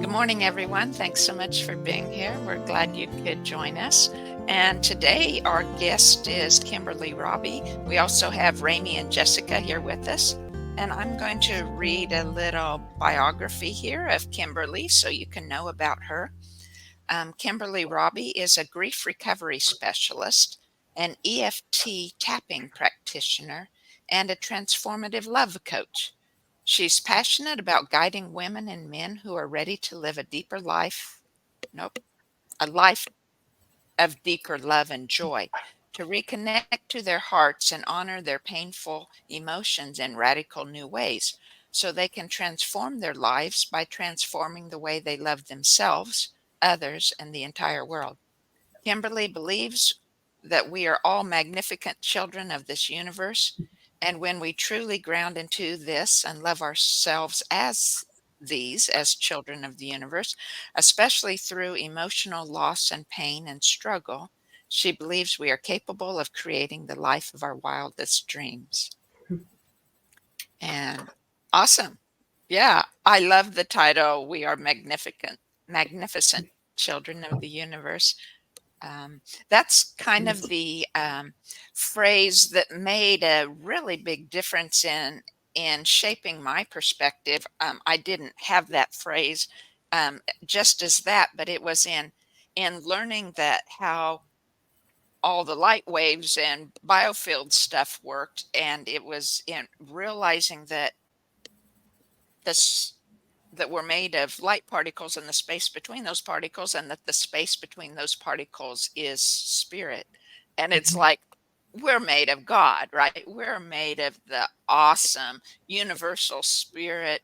Good morning, everyone. Thanks so much for being here. We're glad you could join us. And today our guest is Kimberly Robbie. We also have Ramie and Jessica here with us. And I'm going to read a little biography here of Kimberly so you can know about her. Kimberly Robbie is a grief recovery specialist, an EFT tapping practitioner, and a transformative love coach. She's passionate about guiding women and men who are ready to live a deeper life, a life of deeper love and joy, to reconnect to their hearts and honor their painful emotions in radical new ways, so they can transform their lives by transforming the way they love themselves, others, and the entire world. Kimberly believes that we are all magnificent children of this universe, and when we truly ground into this and love ourselves as children of the universe, especially through emotional loss and pain and struggle, she believes we are capable of creating the life of our wildest dreams. And awesome. Yeah, I love the title. We are magnificent children of the universe. That's kind of the phrase that made a really big difference in shaping my perspective. I didn't have that phrase just as that, but it was in learning that how all the light waves and biofield stuff worked, and it was in realizing that this that we're made of light particles and the space between those particles, and that the space between those particles is spirit. And it's like we're made of God, right? We're made of the awesome universal spirit.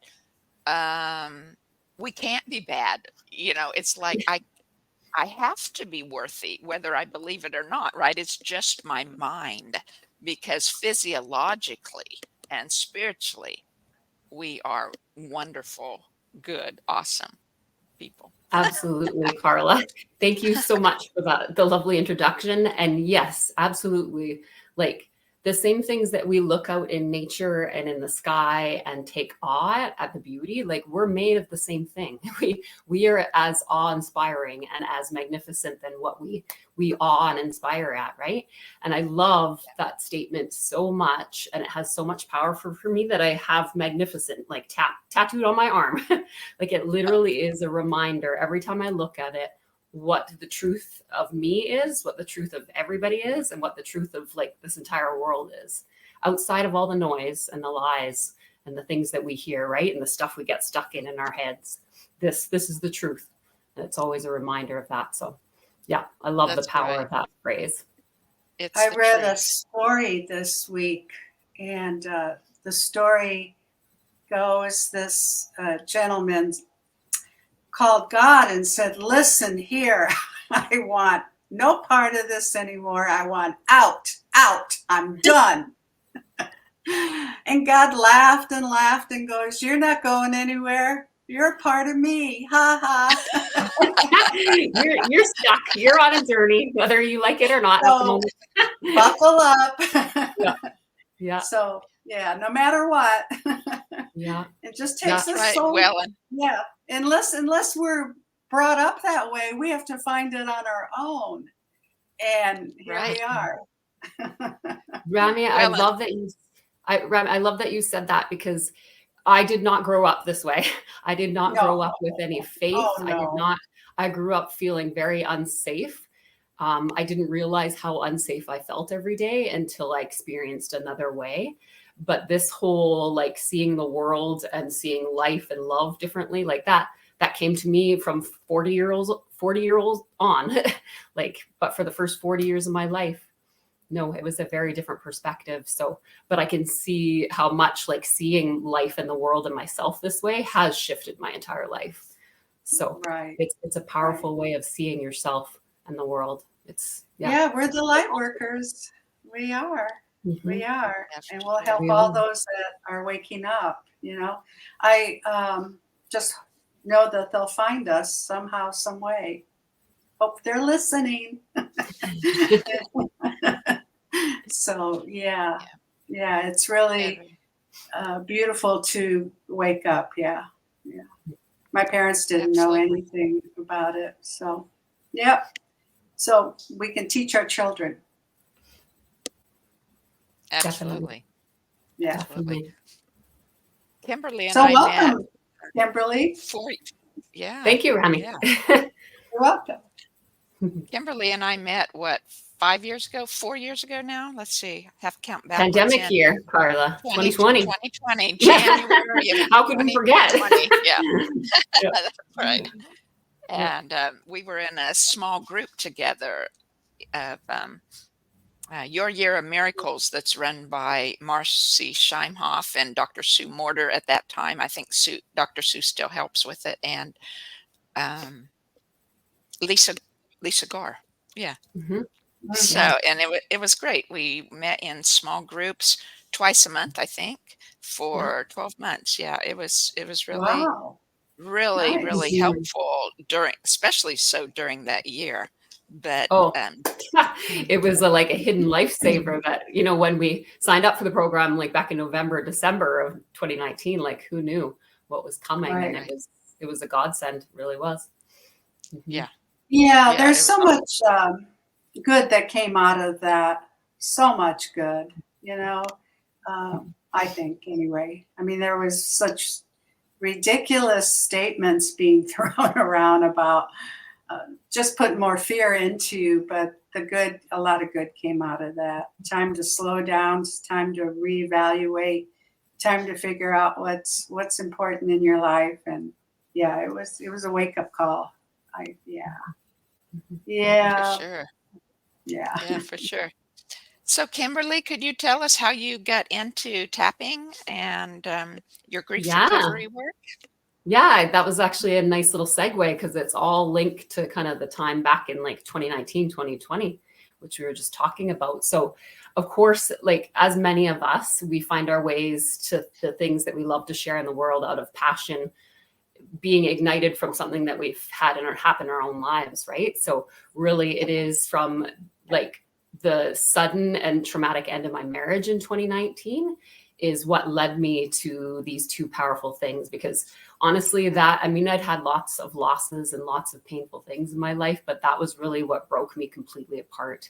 We can't be bad. It's like I have to be worthy, whether I believe it or not, right? It's just my mind, because physiologically and spiritually, we are wonderful, good, awesome people. Absolutely, Carla. Thank you so much for the lovely introduction. And yes, absolutely. Like the same things that we look out in nature and in the sky and take awe at the beauty, like we're made of the same thing. We are as awe-inspiring and as magnificent than what we awe and inspire at, right? And I love that statement so much. And it has so much power for me that I have magnificent like tattooed on my arm. Like it literally is a reminder every time I look at it, what the truth of me is, what the truth of everybody is, and what the truth of like this entire world is, outside of all the noise and the lies and the things that we hear, right? And the stuff we get stuck in our heads. This is the truth. And it's always a reminder of that. So yeah, I love the power of that phrase. I read a story this week, and the story goes, this gentleman called God and said, "Listen here, I want no part of this anymore. I want out, I'm done." And God laughed and laughed and goes, "You're not going anywhere. You're a part of me. Ha ha." You're stuck. You're on a journey, whether you like it or not at the moment. Buckle up. Yeah. So yeah, no matter what. Yeah. It just takes us so yeah. Unless we're brought up that way, we have to find it on our own. And here we are. Ramie, I love that you said that, because I did not grow up this way. I did not grow up with any faith. Oh, no. I grew up feeling very unsafe. I didn't realize how unsafe I felt every day until I experienced another way. But this whole like seeing the world and seeing life and love differently, like that came to me from 40 years on. Like, but for the first 40 years of my life, no, it was a very different perspective. So, but I can see how much like seeing life and the world and myself this way has shifted my entire life. So it's a powerful way of seeing yourself and the world. We're the light workers. We are. Mm-hmm. We are. And we'll help all those that are waking up. I just know that they'll find us somehow, some way. Hope they're listening. So yeah, it's really beautiful to wake up. Yeah. My parents didn't know anything about it. So, yep. So we can teach our children. Absolutely. Yeah. Absolutely. Kimberly and So I welcome, met Kimberly. Thank you, Ramie. Yeah. You're welcome. Kimberly and I met, what, 5 years ago, 4 years ago now? Let's see. I have to count backwards. Pandemic year, Carla. 2020. 2020, January of How could we forget? 2020. Yeah. Yeah. That's right. And we were in a small group together of Your Year of Miracles that's run by Marcy Scheimhoff and Dr. Sue Morter at that time. I think Dr. Sue still helps with it. And Lisa Garr. Yeah. Mm-hmm. So, and it was great. We met in small groups twice a month, I think, for 12 months. Yeah, it was really, Wow. really, Nice. really helpful especially so during that year. But it was like a hidden lifesaver that, when we signed up for the program, like back in November, December of 2019, like who knew what was coming? Right. And it was a godsend, it really was. Mm-hmm. Yeah. Yeah, there's so much good that came out of that. So much good, I think anyway. I mean, there was such ridiculous statements being thrown around about just putting more fear into you, but a lot of good came out of that. Time to slow down, it's time to reevaluate, time to figure out what's important in your life. And yeah, it was a wake-up call. Yeah. For sure. Yeah, for sure. So, Kimberly, could you tell us how you got into tapping and your grief recovery work? Yeah, that was actually a nice little segue because it's all linked to kind of the time back in like 2019, 2020, which we were just talking about. So, of course, like as many of us, we find our ways to the things that we love to share in the world out of passion, being ignited from something that we've had happen in our own lives, right? So really it is from like the sudden and traumatic end of my marriage in 2019 is what led me to these two powerful things. Because honestly, I'd had lots of losses and lots of painful things in my life, but that was really what broke me completely apart.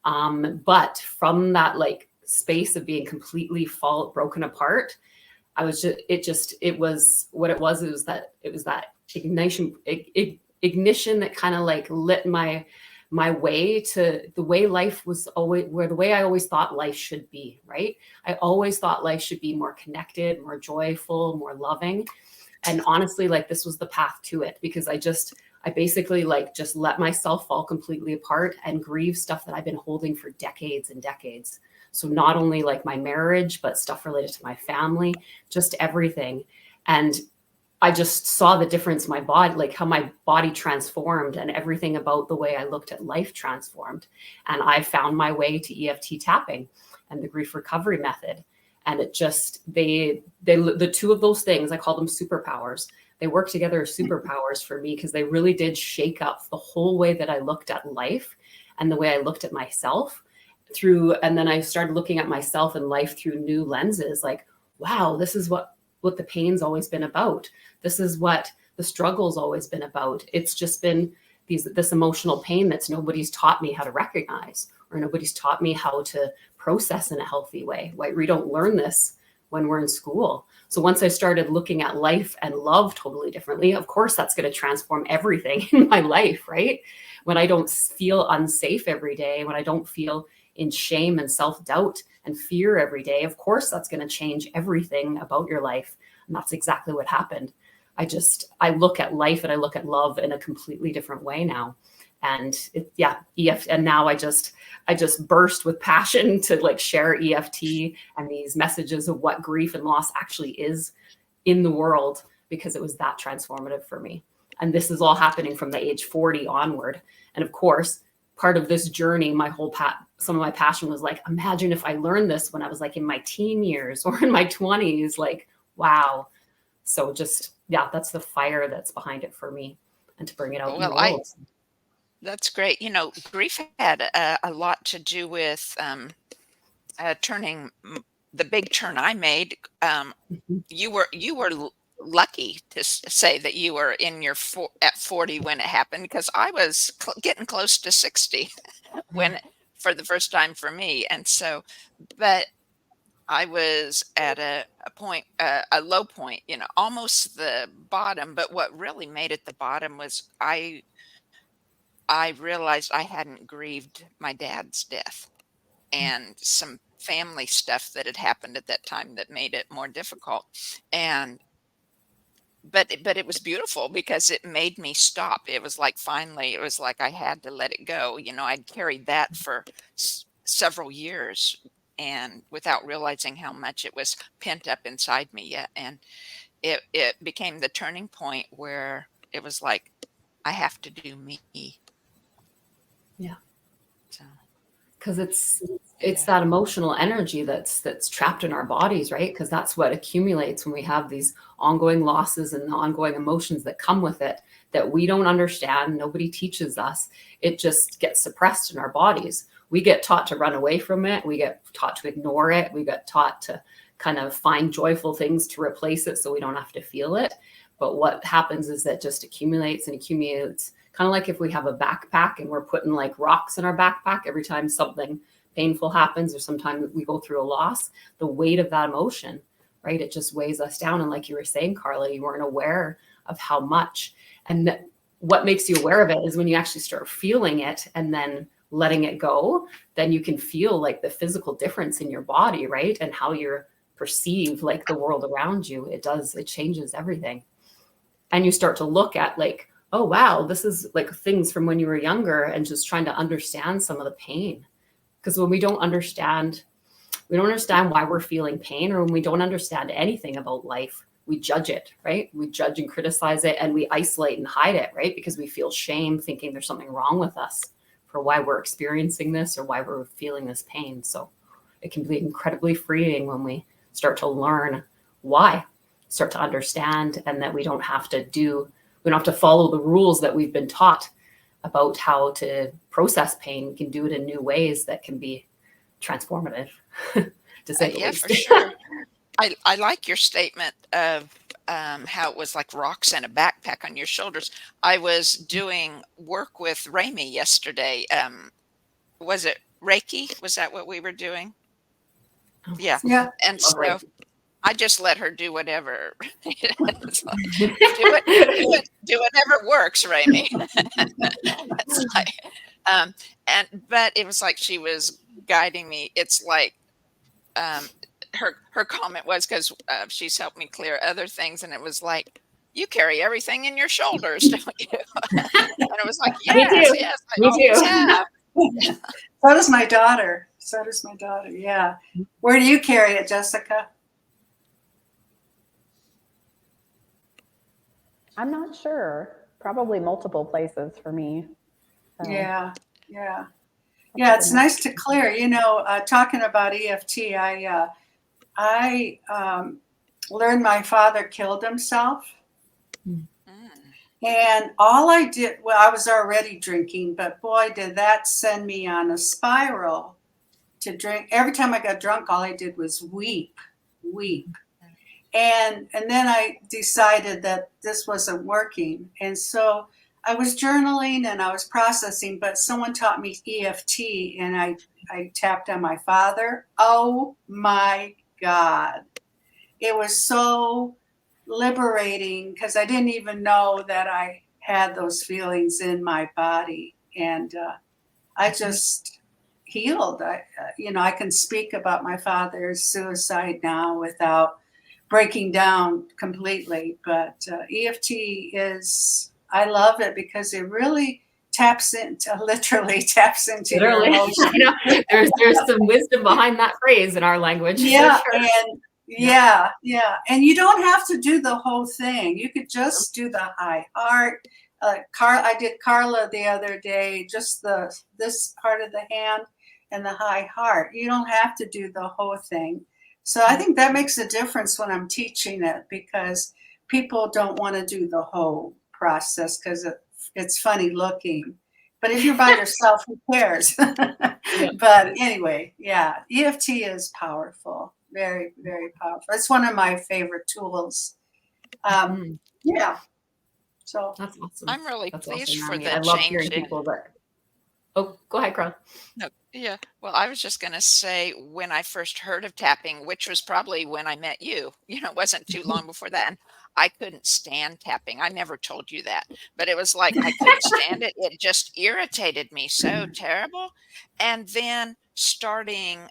But from that like space of being completely broken apart, it was that ignition that kind of like lit my way to the way life was always, the way I always thought life should be, right? I always thought life should be more connected, more joyful, more loving. And honestly, like this was the path to it, because I basically like just let myself fall completely apart and grieve stuff that I've been holding for decades and decades. So not only like my marriage, but stuff related to my family, just everything. And I just saw the difference in my body, like how my body transformed and everything about the way I looked at life transformed. And I found my way to EFT tapping and the grief recovery method. And it just, the two of those things, I call them superpowers. They work together as superpowers for me because they really did shake up the whole way that I looked at life and the way I looked at myself and then I started looking at myself and life through new lenses, like, wow, this is what the pain's always been about. This is what the struggle's always been about. It's just been this emotional pain that's nobody's taught me how to recognize, or nobody's taught me how to process in a healthy way. Like, we don't learn this when we're in school. So once I started looking at life and love totally differently, of course, that's going to transform everything in my life, right? When I don't feel unsafe every day, when I don't feel in shame and self-doubt and fear every day, of course, that's going to change everything about your life. And that's exactly what happened. I look at life and I look at love in a completely different way now. And and now I just burst with passion to like share EFT and these messages of what grief and loss actually is in the world, because it was that transformative for me. And this is all happening from the age 40 onward. And of course, part of this journey, some of my passion was like, imagine if I learned this when I was like in my teen years or in my 20s, like, wow. So that's the fire that's behind it for me, and to bring it out in the world. That's great. Grief had a lot to do with turning the big turn I made. You were lucky to say that you were in your at 40 when it happened, because I was getting close to 60 when for the first time for me. And so, but I was at a point, a low point, almost the bottom. But what really made it the bottom was I realized I hadn't grieved my dad's death, and some family stuff that had happened at that time that made it more difficult. And but it was beautiful because it made me stop. It was like, finally, it was like I had to let it go. I'd carried that for several years, and without realizing how much it was pent up inside me yet. And it became the turning point where it was like, I have to do me. Yeah. So, Because it's yeah. that emotional energy that's trapped in our bodies, right? Because that's what accumulates when we have these ongoing losses and the ongoing emotions that come with it that we don't understand. Nobody teaches us. It just gets suppressed in our bodies. We get taught to run away from it. We get taught to ignore it. We get taught to kind of find joyful things to replace it so we don't have to feel it. But what happens is that just accumulates and accumulates. Kind of like if we have a backpack and we're putting like rocks in our backpack every time something painful happens, or sometimes we go through a loss, the weight of that emotion, right? It just weighs us down. And like you were saying, Carla, you weren't aware of how much. And what makes you aware of it is when you actually start feeling it and then letting it go, then you can feel like the physical difference in your body, right? And how you perceive like the world around you. It changes everything. And you start to look at like, oh, wow, this is like things from when you were younger, and just trying to understand some of the pain. Because when we don't understand why we're feeling pain, or when we don't understand anything about life, we judge it, right? We judge and criticize it, and we isolate and hide it, right? Because we feel shame, thinking there's something wrong with us for why we're experiencing this or why we're feeling this pain. So it can be incredibly freeing when we start to learn why, start to understand, and that we don't have to follow the rules that we've been taught about how to process pain. We can do it in new ways that can be transformative, to say the Yeah, least. for sure. I like your statement of how it was like rocks and a backpack on your shoulders. I was doing work with Ramie yesterday. Was it Reiki? Was that what we were doing? Yeah. Yeah. And Love so Reiki. I just let her do whatever. It's like, do whatever works, Ramie. It's like, but it was like she was guiding me. It's like, her comment was, because she's helped me clear other things, and it was like, you carry everything in your shoulders, don't you? And it was like, Me yes, too. yes, I Me always too. have. So does my daughter. Yeah. Where do you carry it, Jessica? I'm not sure. Probably multiple places for me. So, Yeah. It's nice to clear. Talking about EFT, I learned my father killed himself. And all I did, I was already drinking, but boy, did that send me on a spiral to drink. Every time I got drunk, all I did was weep. And then I decided that this wasn't working. And so I was journaling and I was processing, but someone taught me EFT, and I tapped on my father. Oh my God. It was so liberating, because I didn't even know that I had those feelings in my body. And I just healed. I can speak about my father's suicide now without breaking down completely. But EFT I love it because it really literally taps into your emotions. You know, there's some wisdom behind that phrase in our language. Yeah, for sure. Yeah. And you don't have to do the whole thing. You could just do the high heart. I did Carla the other day, just this part of the hand and the high heart. You don't have to do the whole thing. So I think that makes a difference when I'm teaching it, because people don't want to do the whole process because it's funny looking. But if you're by yourself, who cares? But anyway, yeah, EFT is powerful. Very, very powerful. It's one of my favorite tools. Yeah. So That's awesome. I'm really That's pleased awesome, for Ramie. the I love change hearing in. people that. Oh, go ahead, Carl. No, yeah. Well, I was just going to say when I first heard of tapping, which was probably when I met you, it wasn't too long before that. And I couldn't stand tapping. I never told you that, but it was like I couldn't stand it. It just irritated me so terrible. And then starting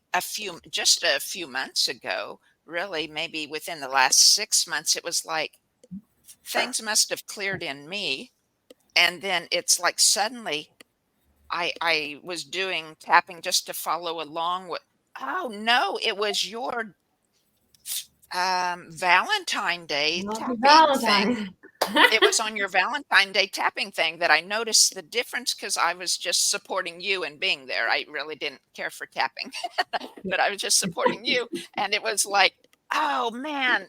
just a few months ago, really, maybe within the last 6 months, it was like things must have cleared in me. And then it's like suddenly I was doing tapping just to follow along with. Oh no, it was your Valentine Day Happy tapping thing. Valentine. It was on your Valentine Day tapping thing that I noticed the difference because I was just supporting you and being there. I really didn't care for tapping, but I was just supporting you. And it was like, oh man,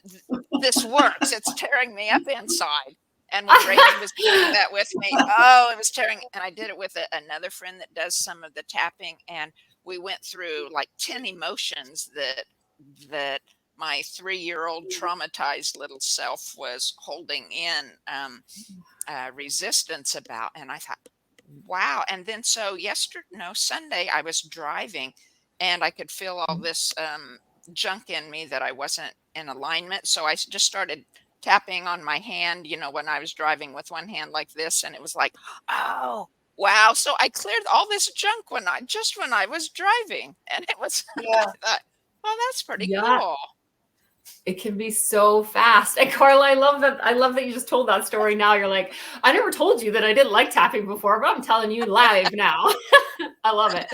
this works. It's tearing me up inside. And when Ramie was doing that with me, oh, it was tearing. And I did it with another friend that does some of the tapping. And we went through like 10 emotions that my 3-year-old traumatized little self was holding in resistance about. And I thought, wow. And then so Sunday, I was driving and I could feel all this junk in me that I wasn't in alignment. So I just started tapping on my hand, when I was driving with one hand like this. And it was like, oh, wow. So I cleared all this junk when I was driving. And it was, yeah. I thought, well, that's pretty Yeah. cool. It can be so fast. And Carla, I love that you just told that story now. You're like, I never told you that I didn't like tapping before, but I'm telling you live now. I love it.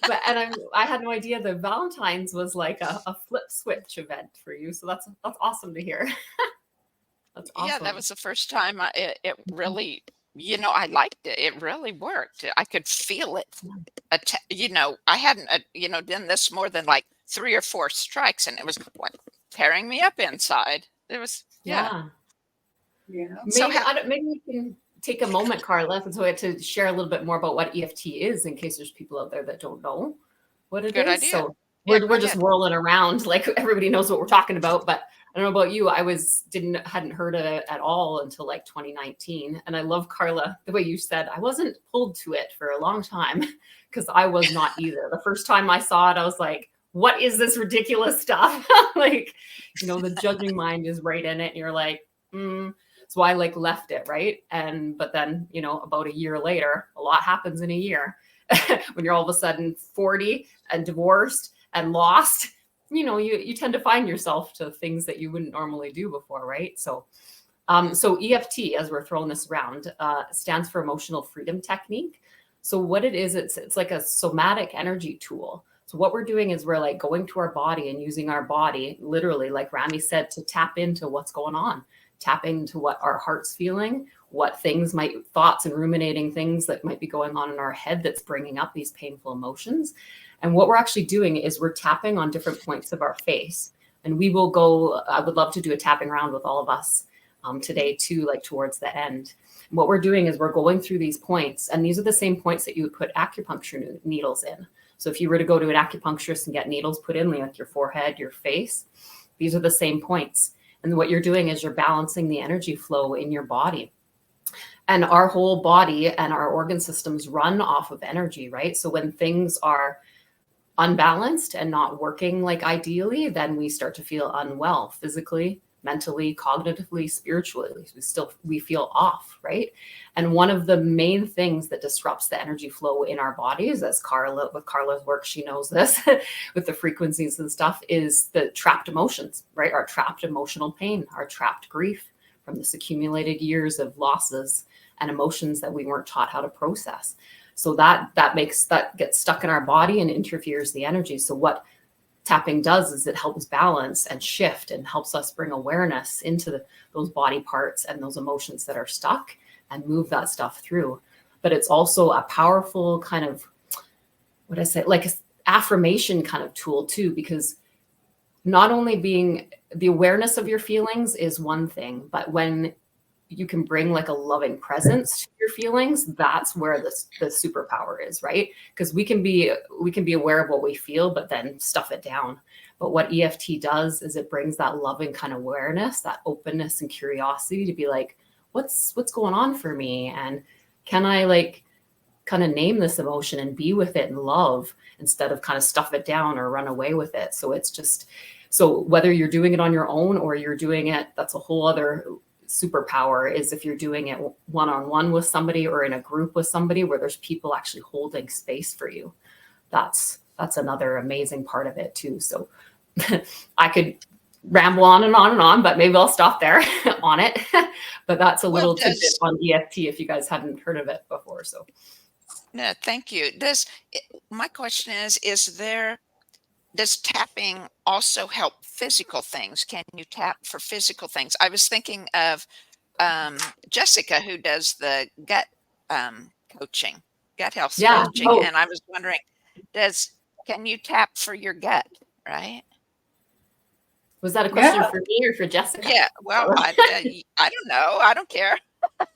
I had no idea that Valentine's was like a flip switch event for you. So that's awesome to hear. That's awesome. Yeah, that was the first time it really, I liked it. It really worked. I could feel it. I hadn't, done this more than like 3 or 4 strikes, and it was like tearing me up inside. It was, yeah. So maybe we can take a moment, Carla, to share a little bit more about what EFT is, in case there's people out there that don't know what it Good is. idea. So Yeah, we're just whirling around like everybody knows what we're talking about, but I don't know about you. I hadn't heard of it at all until like 2019. And I love, Carla, the way you said, I wasn't pulled to it for a long time because I was not either. The first time I saw it, I was like, what is this ridiculous stuff? Like, the judging mind is right in it. And you're like, So I like left it. Right. But then, about a year later, a lot happens in a year when you're all of a sudden 40 and divorced and lost. You tend to find yourself to things that you wouldn't normally do before, right? So EFT, as we're throwing this around, stands for Emotional Freedom Technique. So what it is, it's like a somatic energy tool. So what we're doing is we're like going to our body and using our body, literally, like Ramie said, to tap into what's going on, tap into what our heart's feeling, what thoughts and ruminating things that might be going on in our head that's bringing up these painful emotions. And what we're actually doing is we're tapping on different points of our face. And we will I would love to do a tapping round with all of us today too, like towards the end. And what we're doing is we're going through these points, and these are the same points that you would put acupuncture needles in. So if you were to go to an acupuncturist and get needles put in, like your forehead, your face, these are the same points. And what you're doing is you're balancing the energy flow in your body. And our whole body and our organ systems run off of energy, right? So when things are unbalanced and not working like ideally, then we start to feel unwell physically, mentally, cognitively, spiritually. We feel off, right? And one of the main things that disrupts the energy flow in our bodies, with Carla's work, she knows this, with the frequencies and stuff, is the trapped emotions, right? Our trapped emotional pain, our trapped grief from this accumulated years of losses and emotions that we weren't taught how to process. So that gets stuck in our body and interferes the energy. So what tapping does is it helps balance and shift and helps us bring awareness into those body parts and those emotions that are stuck and move that stuff through. But it's also a powerful kind of, like an affirmation kind of tool too, because not only being the awareness of your feelings is one thing, but when you can bring like a loving presence to your feelings, that's where the superpower is, right? Because we can be aware of what we feel, but then stuff it down. But what EFT does is it brings that loving kind of awareness, that openness and curiosity to be like, what's going on for me? And can I like kind of name this emotion and be with it in love instead of kind of stuff it down or run away with it? So it's just, so whether you're doing it on your own or you're doing it, that's a whole other superpower, is if you're doing it one-on-one with somebody or in a group with somebody where there's people actually holding space for you. That's another amazing part of it too. So I could ramble on and on and on, but maybe I'll stop there on it. But that's a little tidbit on EFT if you guys hadn't heard of it before. So no, thank you. My question is does tapping also help physical things? Can you tap for physical things? I was thinking of Jessica, who does the gut coaching, gut health coaching. Oh. And I was wondering, can you tap for your gut, right? Was that a question for me or for Jessica? Yeah, well, I don't know. I don't care.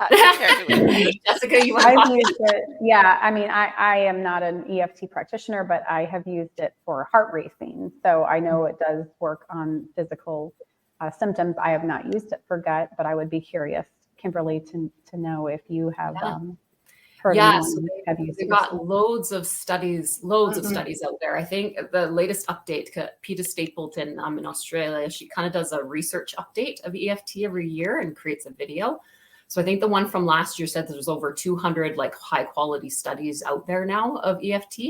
I don't care who it is. Jessica, you want I've used it. Yeah, I mean, I am not an EFT practitioner, but I have used it for heart racing. So I know it does work on physical symptoms. I have not used it for gut, but I would be curious, Kimberly, to know if you have heard anyone have used it. They've got loads of studies out there. I think the latest update, Peter Stapleton in Australia, she kind of does a research update of EFT every year and creates a video. So I think the one from last year said there's over 200 like high quality studies out there now of EFT,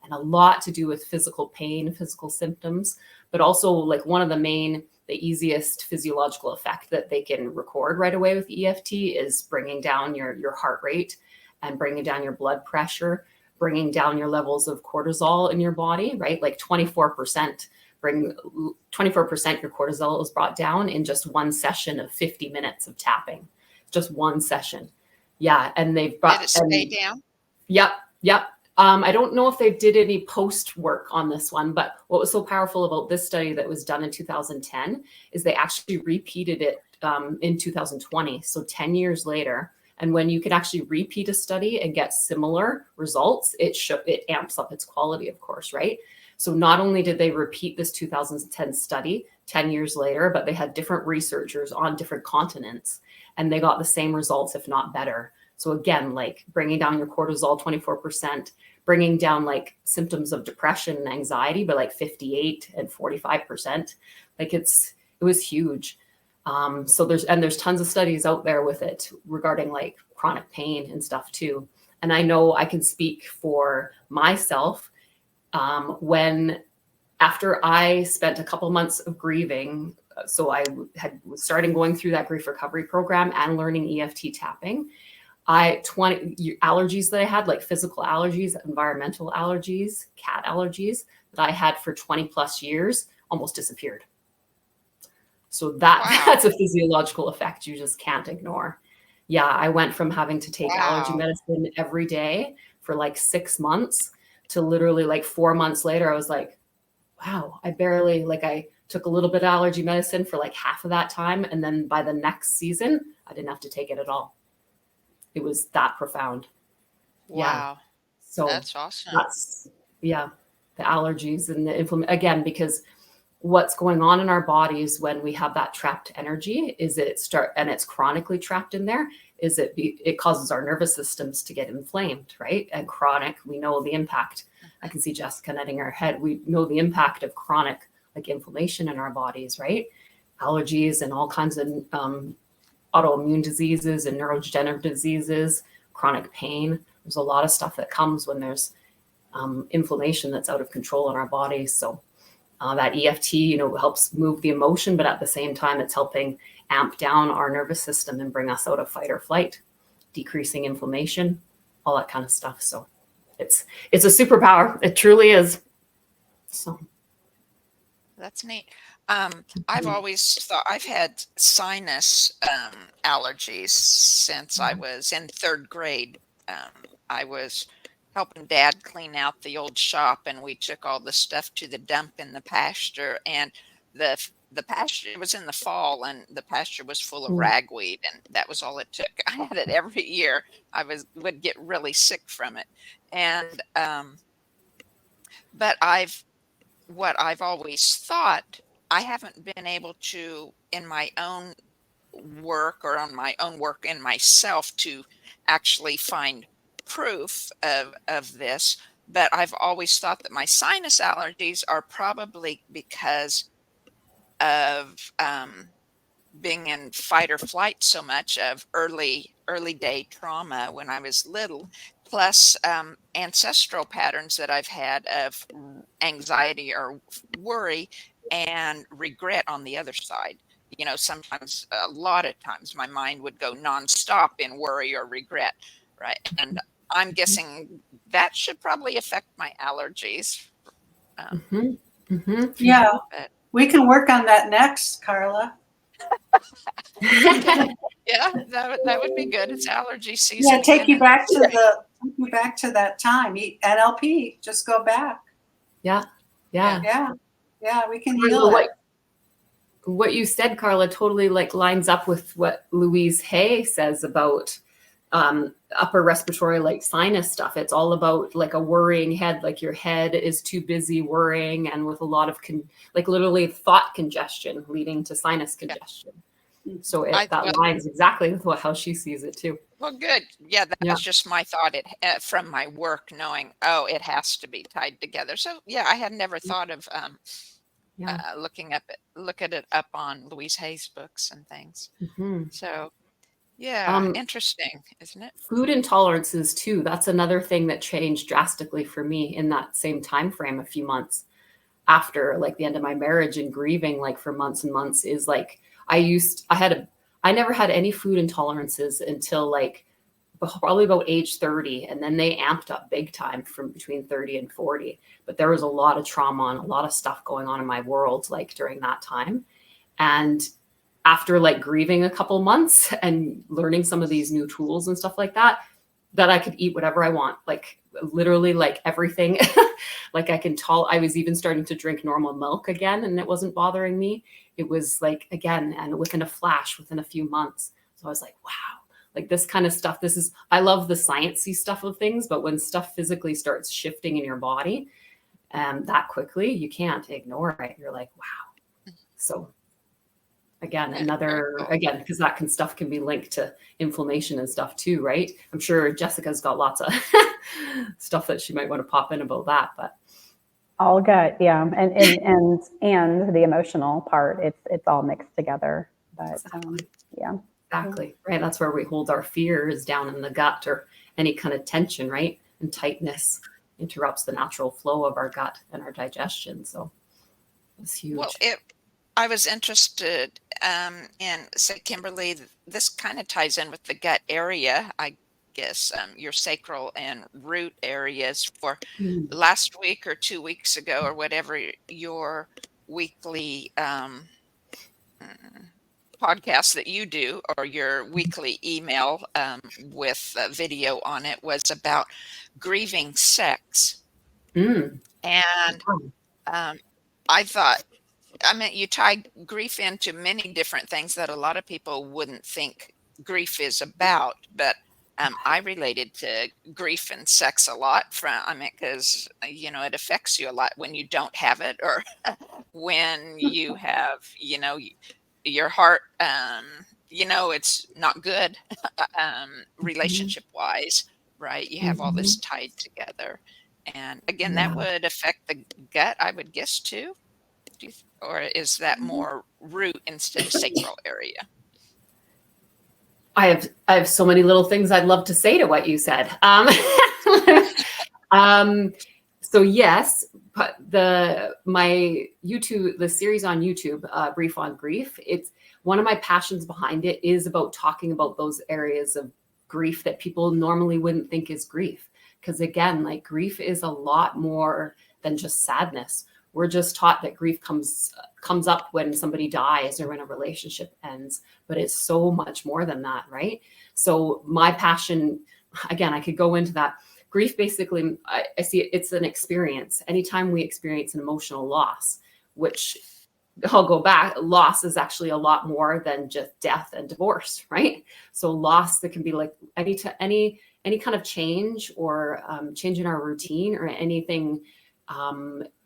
and a lot to do with physical pain, physical symptoms, but also like one of the easiest physiological effect that they can record right away with EFT is bringing down your heart rate and bringing down your blood pressure, bringing down your levels of cortisol in your body, right? Like 24%, your cortisol is brought down in just one session of 50 minutes of tapping. Just one session. Yeah. And they've brought— Did it stay down? Yep. I don't know if they did any post work on this one, but what was so powerful about this study that was done in 2010 is they actually repeated it in 2020. So 10 years later. And when you can actually repeat a study and get similar results, it amps up its quality, of course, right? So not only did they repeat this 2010 study 10 years later, but they had different researchers on different continents, and they got the same results, if not better. So again, like bringing down your cortisol 24%, bringing down like symptoms of depression and anxiety by like 58 and 45%. Like it was huge. So there's tons of studies out there with it regarding like chronic pain and stuff too. And I know I can speak for myself when after I spent a couple months of grieving, so I was starting going through that grief recovery program and learning EFT tapping. 20 allergies that I had, like physical allergies, environmental allergies, cat allergies that I had for 20 plus years almost disappeared. So that's a physiological effect you just can't ignore. Yeah, I went from having to take allergy medicine every day for like 6 months to literally like 4 months later, I was like, wow, I took a little bit of allergy medicine for like half of that time. And then by the next season, I didn't have to take it at all. It was that profound. Wow. Yeah. So that's awesome. The allergies and the inflammation, again, because what's going on in our bodies when we have that trapped energy is and it's chronically trapped in there, is it causes our nervous systems to get inflamed, right? And chronic, we know the impact. I can see Jessica nodding her head. We know the impact of chronic like inflammation in our bodies, right? Allergies and all kinds of autoimmune diseases and neurodegenerative diseases, chronic pain. There's a lot of stuff that comes when there's inflammation that's out of control in our bodies. So that EFT, helps move the emotion, but at the same time, it's helping amp down our nervous system and bring us out of fight or flight, decreasing inflammation, all that kind of stuff. So it's a superpower. It truly is. So that's neat. I've always thought I've had sinus allergies since I was in 3rd grade. I was helping Dad clean out the old shop, and we took all the stuff to the dump in the pasture, and the pasture, it was in the fall, and the pasture was full of ragweed, and that was all it took. I had it every year. Would get really sick from it. And but what I've always thought, I haven't been able to, in my own work or on my own work in myself, to actually find proof of this. But I've always thought that my sinus allergies are probably because of being in fight or flight so much, of early day trauma when I was little, plus ancestral patterns that I've had of anxiety or worry and regret on the other side. Sometimes, a lot of times, my mind would go nonstop in worry or regret, right? And I'm guessing that should probably affect my allergies. Yeah, But we can work on that next, Carla. yeah, that would be good. It's allergy season. Yeah, take you again. back to that time. NLP, just go back. Yeah. Yeah, we can Carla, heal it. What you said, Carla, totally lines up with what Louise Hay says about upper respiratory sinus stuff. It's all about a worrying head, your head is too busy worrying, and with a lot of literally thought congestion leading to sinus congestion. So that lines exactly with how she sees it too. Well, good. Yeah, that's just my thought from my work, knowing, it has to be tied together. So yeah, I had never thought of look at it up on Louise Hay's books and things. So yeah, interesting, isn't it? Food intolerances too. That's another thing that changed drastically for me in that same time frame, a few months after the end of my marriage and grieving for months and months, is I never had any food intolerances until probably about age 30. And then they amped up big time from between 30 and 40. But there was a lot of trauma and a lot of stuff going on in my world during that time. And after grieving a couple months and learning some of these new tools and stuff like that, that I could eat whatever I want, literally everything. I was even starting to drink normal milk again, and it wasn't bothering me. It was again, and within a flash, within a few months. So I was wow, this kind of stuff, I love the sciencey stuff of things, but when stuff physically starts shifting in your body that quickly, you can't ignore it. You're wow. So again, because that stuff can be linked to inflammation and stuff too, right? I'm sure Jessica's got lots of stuff that she might want to pop in about that, but all good. Yeah. And the emotional part, it's all mixed together, but yeah. Exactly. Right. That's where we hold our fears down in the gut, or any kind of tension, right? And tightness interrupts the natural flow of our gut and our digestion. So it's huge. Well, I was interested in, say, Kimberly, this kind of ties in with the gut area, I guess, your sacral and root areas. For last week or 2 weeks ago or whatever, your weekly podcast that you do, or your weekly email with a video on it, was about grieving sex. And I thought, you tie grief into many different things that a lot of people wouldn't think grief is about, but I related to grief and sex a lot because it affects you a lot when you don't have it, or when you have, your heart, it's not good relationship wise, right? You have all this tied together, and again, that would affect the gut, I would guess too. Or is that more root instead of sacral area? I have so many little things I'd love to say to what you said. So yes, but my YouTube, the series on YouTube, Brief on Grief, it's one of my passions behind it is about talking about those areas of grief that people normally wouldn't think is grief. Because again, grief is a lot more than just sadness. We're just taught that grief comes up when somebody dies or when a relationship ends, but it's so much more than that, right? So my passion, again, I could go into that. Grief, basically, I see it's an experience. Anytime we experience an emotional loss, which I'll go back, loss is actually a lot more than just death and divorce, right? So loss, that can be like any kind of change, or change in our routine, or anything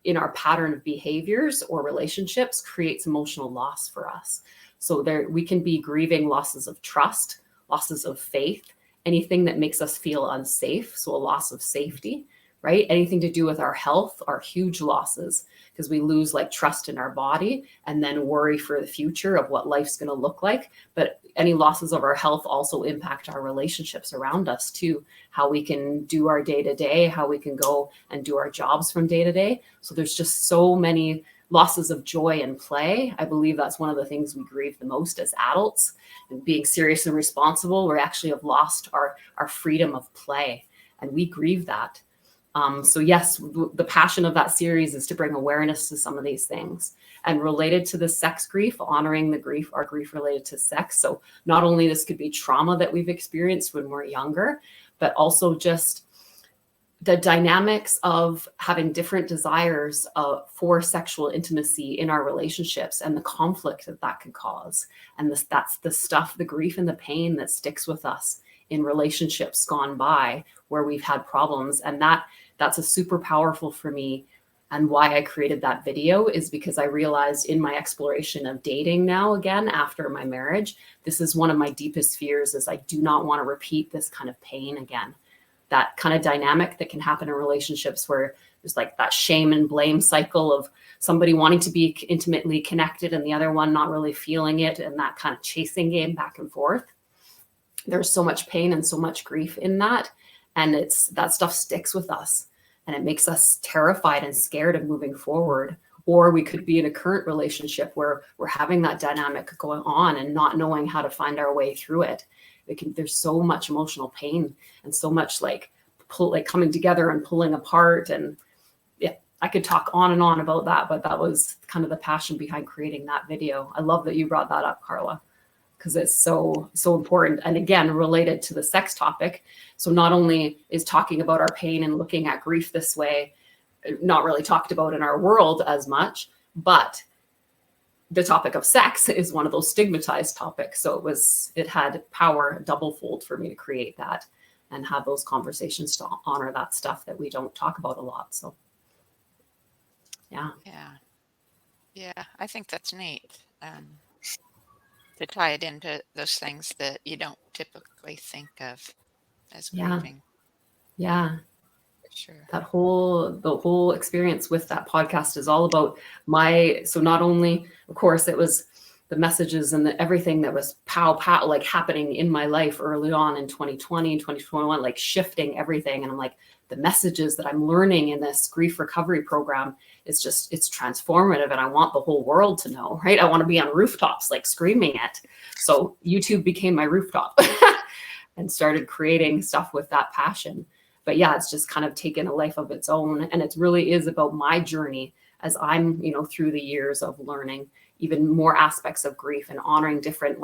in our pattern of behaviors or relationships creates emotional loss for us. So there, we can be grieving losses of trust, losses of faith, anything that makes us feel unsafe. So a loss of safety, right? Anything to do with our health are huge losses, because we lose like trust in our body and then worry for the future of what life's going to look like. But any losses of our health also impact our relationships around us too, how we can do our day to day, how we can go and do our jobs from day to day. So there's just so many losses of joy and play. I believe that's one of the things we grieve the most as adults. And being serious and responsible, we actually have lost our freedom of play, and we grieve that. So yes, the passion of that series is to bring awareness to some of these things. And related to the sex grief, honoring the grief, our grief related to sex. So not only this could be trauma that we've experienced when we're younger, but also just the dynamics of having different desires for sexual intimacy in our relationships, and the conflict that that can cause. And that's the stuff, the grief and the pain that sticks with us in relationships gone by where we've had problems. And that's a super powerful for me. And why I created that video is because I realized in my exploration of dating now again, after my marriage, this is one of my deepest fears, is I do not want to repeat this kind of pain again. That kind of dynamic that can happen in relationships where there's like that shame and blame cycle of somebody wanting to be intimately connected and the other one not really feeling it, and that kind of chasing game back and forth. There's so much pain and so much grief in that. And that stuff sticks with us, and it makes us terrified and scared of moving forward. Or we could be in a current relationship where we're having that dynamic going on and not knowing how to find our way through it. There's so much emotional pain and so much like coming together and pulling apart. And yeah, I could talk on and on about that, but that was kind of the passion behind creating that video. I love that you brought that up, Carla, because it's so important. And again, related to the sex topic. So not only is talking about our pain and looking at grief this way not really talked about in our world as much, but the topic of sex is one of those stigmatized topics. So it had power double-fold for me to create that and have those conversations to honor that stuff that we don't talk about a lot. So yeah. I think that's neat. To tie it into those things that you don't typically think of as grieving. Yeah. Sure. The whole experience with that podcast is all about so not only, of course, it was the messages and everything that was like happening in my life early on in 2020 and 2021, like shifting everything. And I'm like, the messages that I'm learning in this grief recovery program it's transformative, and I want the whole world to know, right? I want to be on rooftops, like screaming it. So YouTube became my rooftop and started creating stuff with that passion. But yeah, it's just kind of taken a life of its own. And it really is about my journey as I'm, through the years of learning even more aspects of grief and honoring different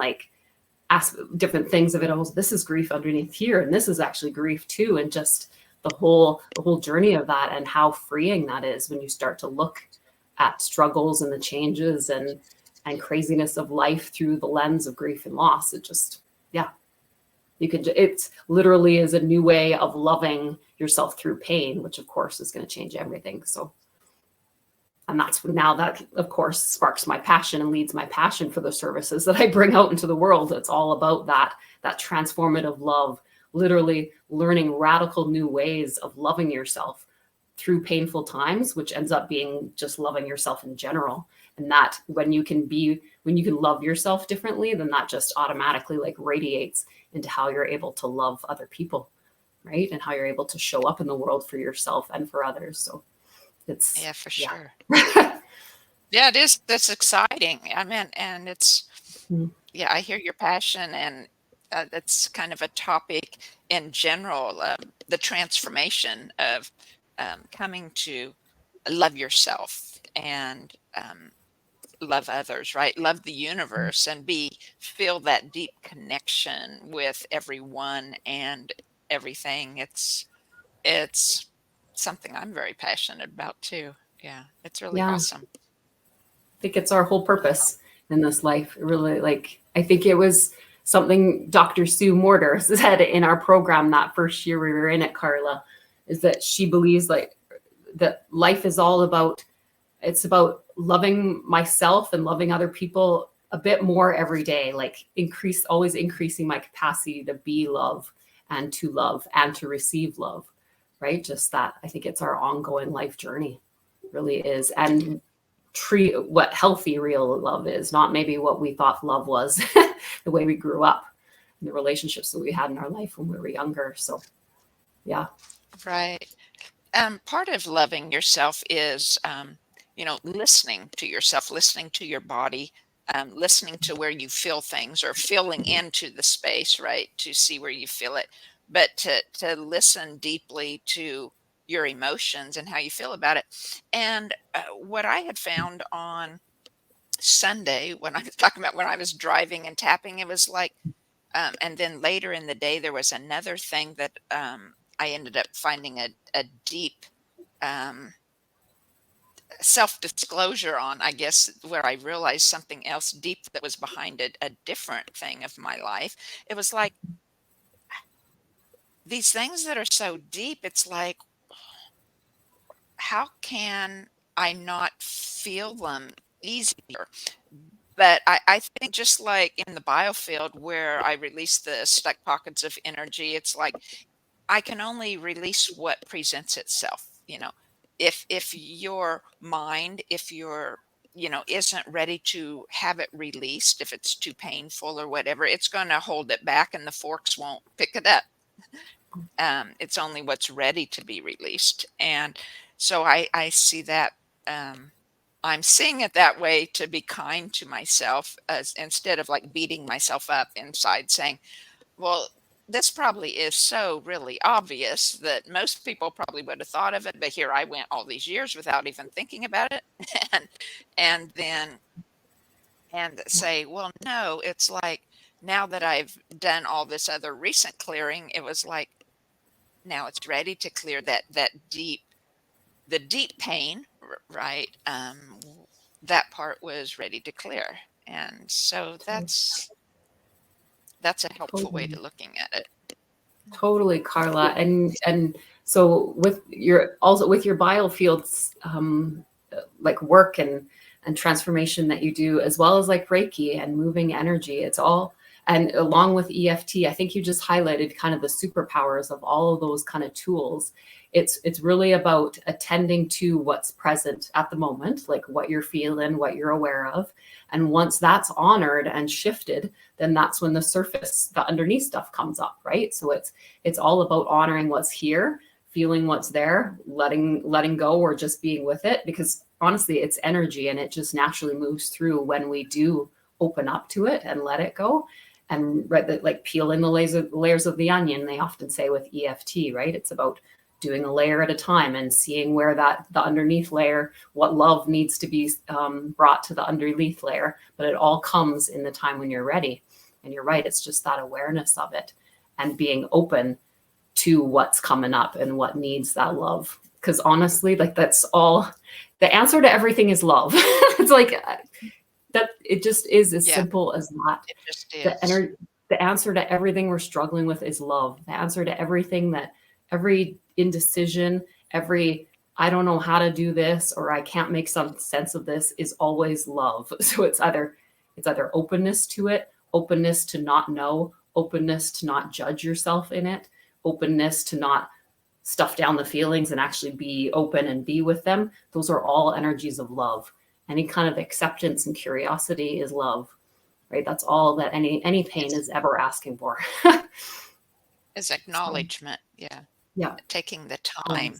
things of it. Oh, this is grief underneath here, and this is actually grief too. And just the whole journey of that, and how freeing that is when you start to look at struggles and the changes and craziness of life through the lens of grief and loss. It literally is a new way of loving yourself through pain, which of course is going to change everything. So, and that's now that of course sparks my passion and leads my passion for the services that I bring out into the world. It's all about that transformative love, literally learning radical new ways of loving yourself through painful times, which ends up being just loving yourself in general. And that when you can love yourself differently, then that just automatically like radiates into how you're able to love other people, right? And how you're able to show up in the world for yourself and for others. So it's for sure. Yeah, it is. That's exciting. I mean, and it's I hear your passion, and that's kind of a topic in general, the transformation of coming to love yourself and love others, right? Love the universe and feel that deep connection with everyone and everything. It's something I'm very passionate about too. Yeah, it's really awesome. think it's our whole purpose in this life. Really, like, I think it was something Dr. Sue Morter said in our program that first year we were in it, Carla, is that she believes like that life is all about, it's about loving myself and loving other people a bit more every day, like always increasing my capacity to be love and to receive love, right? Just that, I think it's our ongoing life journey, really is. And treat what healthy real love is, not maybe what we thought love was, the way we grew up, and the relationships that we had in our life when we were younger. So, yeah. Right. Part of loving yourself is, listening to yourself, listening to your body, listening to where you feel things or feeling into the space, right? To see where you feel it, but to listen deeply to your emotions and how you feel about it. And what I had found on Sunday when I was talking about when I was driving and tapping, it was like, and then later in the day, there was another thing that I ended up finding a deep um, self disclosure on, I guess, where I realized something else deep that was behind it, a different thing of my life. It was like these things that are so deep, it's like, how can I not feel them easier? But I think just like in the biofield where I release the stuck pockets of energy, it's like I can only release what presents itself, if your mind, if your isn't ready to have it released, if it's too painful or whatever, it's going to hold it back and the forks won't pick it up. It's only what's ready to be released. And so I see that. I'm seeing it that way, to be kind to myself, as instead of like beating myself up inside saying, well, this probably is so really obvious that most people probably would have thought of it, but here I went all these years without even thinking about it. and and then and say, well, no, it's like now that I've done all this other recent clearing, it was like now it's ready to clear that deep pain, right? That part was ready to clear. And so that's a helpful way to looking at it. Totally, Carla. And so with your biofields, like work and transformation that you do, as well as like Reiki and moving energy, it's all, and along with EFT, I think you just highlighted kind of the superpowers of all of those kind of tools. It's really about attending to what's present at the moment, like what you're feeling, what you're aware of. And once that's honored and shifted, then that's when the underneath stuff comes up, right? So it's all about honoring what's here, feeling what's there, letting go, or just being with it. Because honestly, it's energy, and it just naturally moves through when we do open up to it and let it go. And right, like peeling the layers of the onion, they often say with EFT, right? It's about doing a layer at a time and seeing where the underneath layer, what love needs to be brought to the underneath layer. But it all comes in the time when you're ready. And you're right, it's just that awareness of it and being open to what's coming up and what needs that love. Because honestly, like that's all, the answer to everything is love. It's like that, it just is as simple as that. It just is. The answer to everything we're struggling with is love. The answer to everything, that every indecision, every I don't know how to do this, or I can't make some sense of this, is always love. So it's either openness to it, openness to not know, openness to not judge yourself in it, openness to not stuff down the feelings and actually be open and be with them. Those are all energies of love. Any kind of acceptance and curiosity is love, right? That's all that any pain is ever asking for. Is acknowledgement. Yeah. Taking the time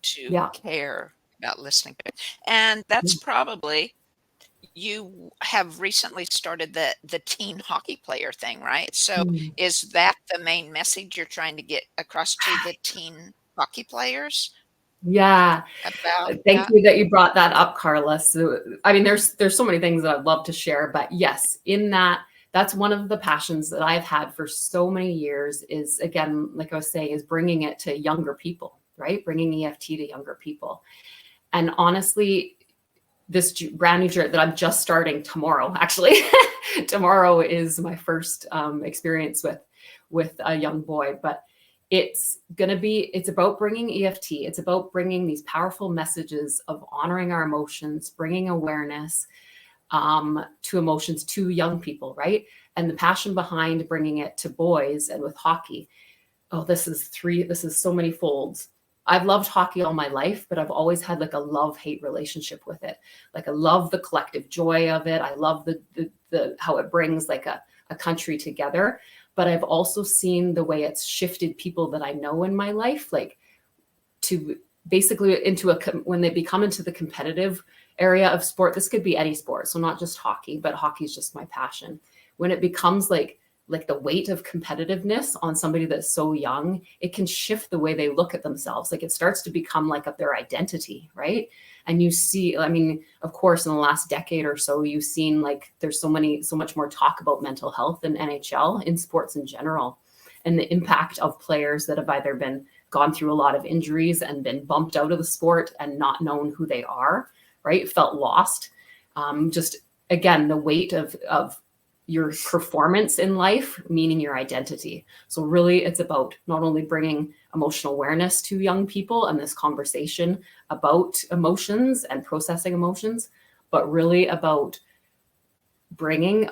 to care about listening to it. And that's probably, you have recently started the teen hockey player thing, right? So is that the main message you're trying to get across to the teen hockey players? Yeah. Thank that? you that you brought that up, Carla. So, I mean, there's so many things that I'd love to share, but yes, that's one of the passions that I've had for so many years is, again, like I was saying, is bringing it to younger people, right? Bringing EFT to younger people. And honestly, this brand new journey that I'm just starting tomorrow. Actually, tomorrow is my first experience with a young boy, but it's about bringing EFT. It's about bringing these powerful messages of honoring our emotions, bringing awareness to emotions to young people, right? And the passion behind bringing it to boys and with hockey. Oh, this is so many folds. I've loved hockey all my life, but I've always had like a love-hate relationship with it. Like I love the collective joy of it. I love the how it brings like a country together. But I've also seen the way it's shifted people that I know in my life, like to basically when they become into the competitive area of sport. This could be any sport, so not just hockey, but hockey is just my passion. When it becomes like the weight of competitiveness on somebody that's so young, it can shift the way they look at themselves. Like it starts to become like their identity, right? And you see, I mean, of course, in the last decade or so, you've seen like there's so much more talk about mental health in NHL, in sports in general, and the impact of players that have either gone through a lot of injuries and been bumped out of the sport and not known who they are, right? Felt lost. Just again, the weight of your performance in life, meaning your identity. So really it's about not only bringing emotional awareness to young people and this conversation about emotions and processing emotions, but really about bringing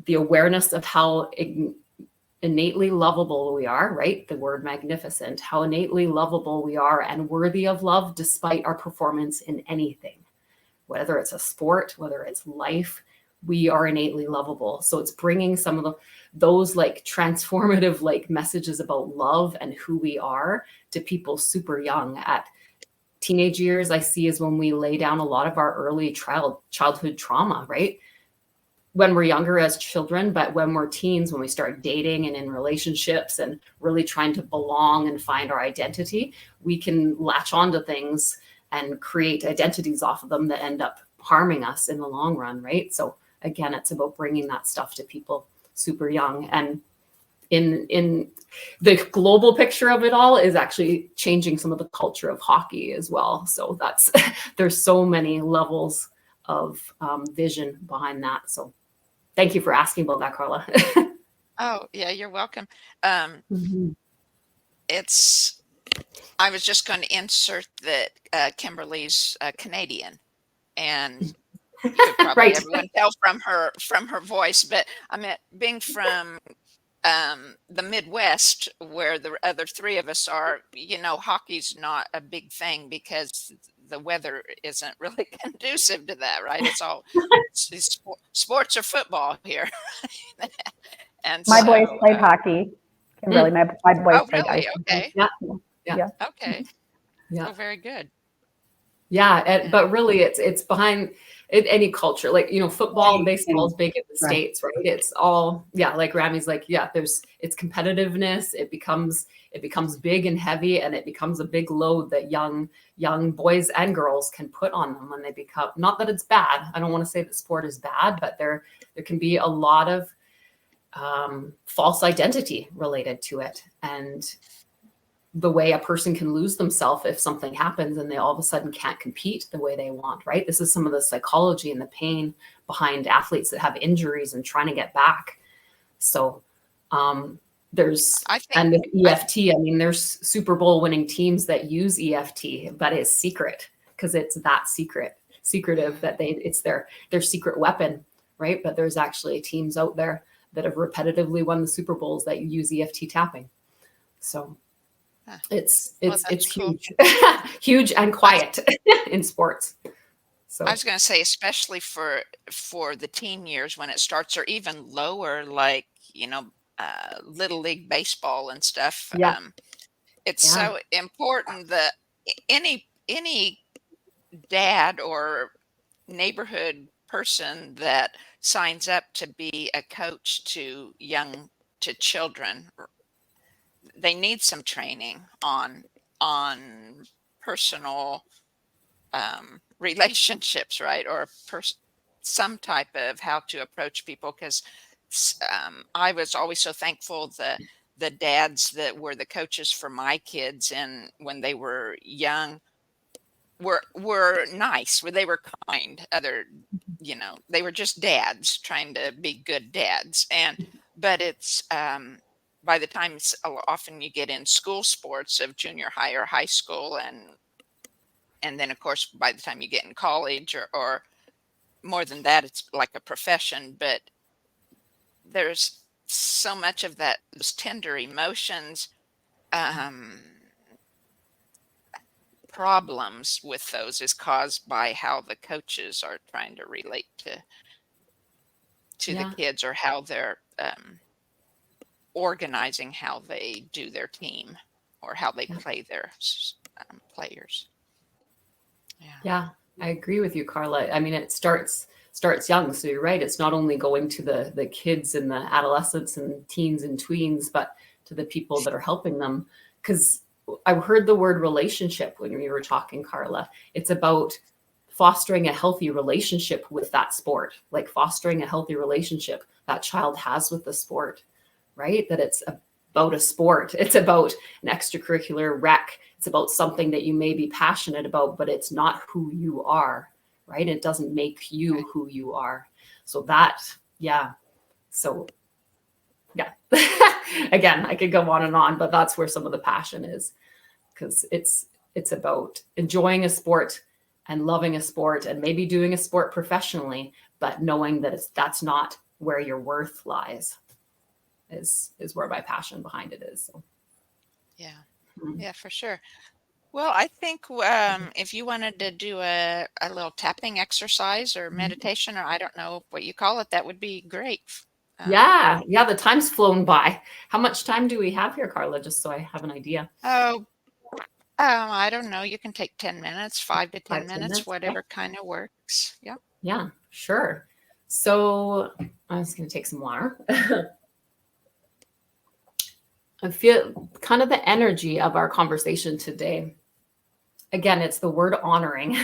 the awareness of how innately lovable we are, right? The word magnificent, how innately lovable we are and worthy of love despite our performance in anything, whether it's a sport, whether it's life, we are innately lovable. So it's bringing some of those like transformative like messages about love and who we are to people super young. At teenage years, I see is when we lay down a lot of our early childhood trauma, right? When we're younger as children, but when we're teens, when we start dating and in relationships and really trying to belong and find our identity, we can latch onto things and create identities off of them that end up harming us in the long run, right? So again, it's about bringing that stuff to people super young. And in the global picture of it all is actually changing some of the culture of hockey as well. So that's there's so many levels of vision behind that. So thank you for asking about that, Carla. Oh, yeah, you're welcome. Mm-hmm. I was just going to insert that Kimberly's Canadian, and you could probably Right. everyone tell from her voice, but I meant being from the Midwest, where the other three of us are, hockey's not a big thing because the weather isn't really conducive to that, right? It's sports or football here. And My boys so, played hockey. Kimberly, my boys played really? ice. Okay. Yeah. Okay. Yeah. Oh, very good. Yeah. But really it's behind any culture, like, football and baseball is big in the States, right? It's all, like Ramie's like, it's competitiveness. It becomes big and heavy, and it becomes a big load that young boys and girls can put on them when they become, not that it's bad. I don't want to say that sport is bad, but there can be a lot of false identity related to it. And the way a person can lose themselves if something happens and they all of a sudden can't compete the way they want, right? This is some of the psychology and the pain behind athletes that have injuries and trying to get back. So and with EFT, there's Super Bowl winning teams that use EFT, but it's secret because it's that secretive that it's their secret weapon, right? But there's actually teams out there that have repetitively won the Super Bowls that use EFT tapping. So it's cool. huge, huge and quiet in sports. So I was going to say, especially for the teen years when it starts, or even lower, like, Little League baseball and stuff. Yeah. It's so important that any dad or neighborhood person that signs up to be a coach to children, they need some training on personal relationships, right? Or some type of how to approach people. Because I was always so thankful the dads that were the coaches for my kids, and when they were young, were nice, where they were kind. They were just dads trying to be good dads. But it's by the time often you get in school sports of junior high or high school, and then of course by the time you get in college or more than that, it's like a profession. But there's so much of that, those tender emotions, problems with those is caused by how the coaches are trying to relate to the kids, or how they're organizing how they do their team, or how they play their players. Yeah, I agree with you, Carla. I mean, it starts young. So you're right. It's not only going to the kids and the adolescents and teens and tweens, but to the people that are helping them. Because I heard the word relationship when you were talking, Carla. It's about fostering a healthy relationship with that sport, like fostering a healthy relationship that child has with the sport, right? That it's about a sport. It's about an extracurricular rec. It's about something that you may be passionate about, but it's not who you are, right? It doesn't make you who you are. So that, yeah. So yeah, again, I could go on and on, but that's where some of the passion is, because it's about enjoying a sport and loving a sport and maybe doing a sport professionally, but knowing that that's not where your worth lies is where my passion behind it is. So. Yeah. Yeah, for sure. Well, I think if you wanted to do a little tapping exercise or meditation, or I don't know what you call it, that would be great. Yeah. The time's flown by. How much time do we have here, Carla? Just so I have an idea. I don't know. You can take 10 minutes, 5 to 10 minutes, whatever kind of works. Yeah. Yeah, sure. So I'm just going to take some water. I feel kind of the energy of our conversation today. Again, it's the word honoring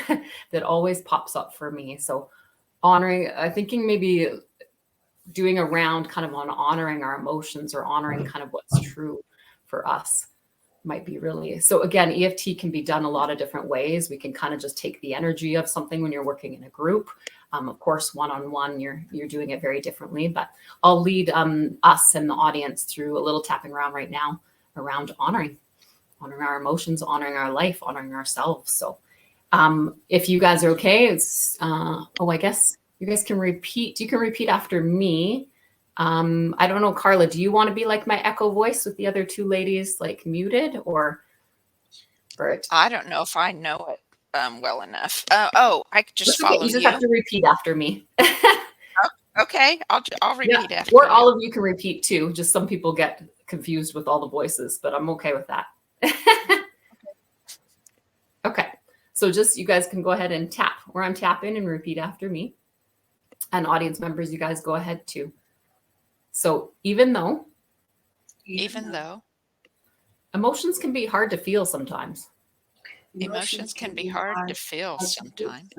that always pops up for me. So honoring, I'm thinking maybe doing a round kind of on honoring our emotions, or honoring kind of what's true for us might be really. So again, EFT can be done a lot of different ways. We can kind of just take the energy of something when you're working in a group. Of course, one-on-one, you're doing it very differently, but I'll lead us and the audience through a little tapping around right now around honoring our emotions, honoring our life, honoring ourselves. So if you guys are okay, it's, I guess you guys can repeat. You can repeat after me. I don't know, Carla, do you want to be like my echo voice with the other two ladies, like muted, or Bert? I don't know if I know it well enough. I could just follow you. You just have to repeat after me. Okay, I'll repeat after or you. all of you can repeat too. Just some people get confused with all the voices, but I'm okay with that. Okay, so just you guys can go ahead and tap where I'm tapping and repeat after me. And audience members, you guys go ahead too. So even though emotions can be hard to feel sometimes. Emotions can be hard to feel sometimes.